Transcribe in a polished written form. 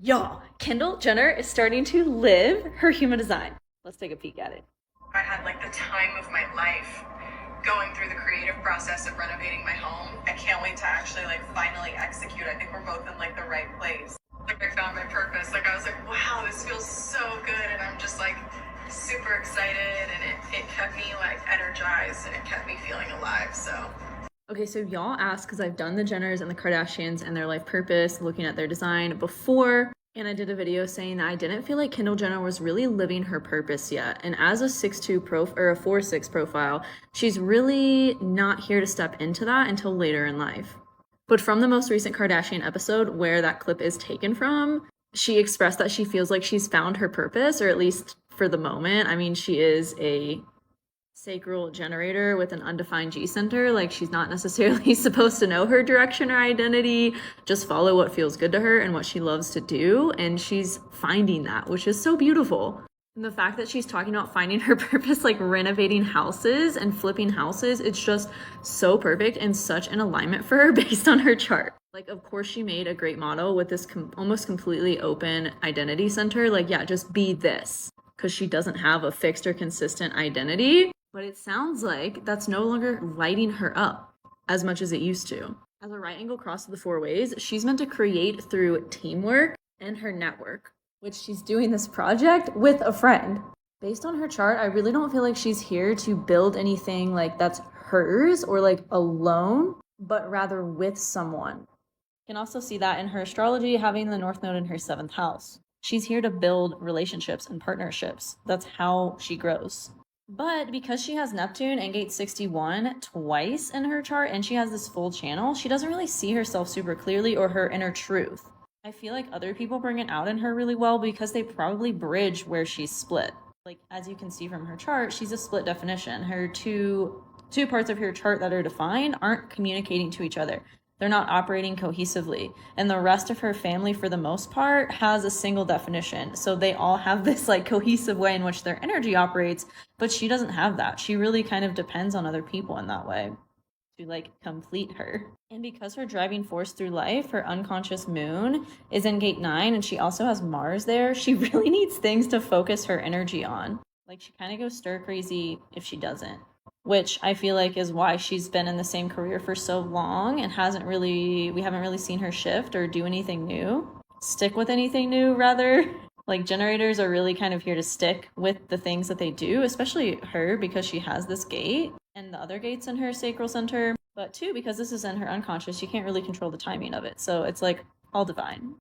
Y'all, Kendall Jenner is starting to live her human design. Let's take a peek at it. I had like the time of my life going through the creative process of renovating my home. I can't wait to actually like finally execute. I think we're both in like the right place. Like I found my purpose. Like I was like, wow, this feels so good. And I'm just like super excited and it kept me like energized and it kept me feeling alive. So Okay, so y'all asked because I've done the Jenners and the Kardashians and their life purpose, looking at their design before, and I did a video saying that I didn't feel like Kendall Jenner was really living her purpose yet. And as a 6'2" or a 4'6" profile, she's really not here to step into that until later in life. But from the most recent Kardashian episode, where that clip is taken from, she expressed that she feels like she's found her purpose, or at least for the moment. I mean, she is a sacral generator with an undefined G center. Like, she's not necessarily supposed to know her direction or identity, just follow what feels good to her and what she loves to do. And she's finding that, which is so beautiful. And the fact that she's talking about finding her purpose, like renovating houses and flipping houses, it's just so perfect and such an alignment for her based on her chart. Like, of course, she made a great model with this almost completely open identity center. Like, yeah, just be this, because she doesn't have a fixed or consistent identity. But it sounds like that's no longer lighting her up as much as it used to. As a right angle cross of the four ways, she's meant to create through teamwork and her network, which she's doing this project with a friend. Based on her chart, I really don't feel like she's here to build anything like that's hers or like alone, but rather with someone. You can also see that in her astrology, having the North Node in her 7th house. She's here to build relationships and partnerships. That's how she grows. But because she has Neptune and gate 61 twice in her chart and she has this full channel, she doesn't really see herself super clearly or her inner truth. I feel like other people bring it out in her really well because they probably bridge where she's split. Like, as you can see from her chart, she's a split definition. Her two parts of her chart that are defined aren't communicating to each other. They're not operating cohesively. And the rest of her family, for the most part, has a single definition. So they all have this like cohesive way in which their energy operates, but she doesn't have that. She really kind of depends on other people in that way to like complete her. And because her driving force through life, her unconscious moon is in gate 9 and she also has Mars there, she really needs things to focus her energy on. Like, she kind of goes stir crazy if she doesn't, which I feel like is why she's been in the same career for so long and we haven't really seen her shift or do anything new. Stick with anything new, rather. Like, generators are really kind of here to stick with the things that they do, especially her because she has this gate and the other gates in her sacral center. But too, because this is in her unconscious, she can't really control the timing of it. So it's like all divine.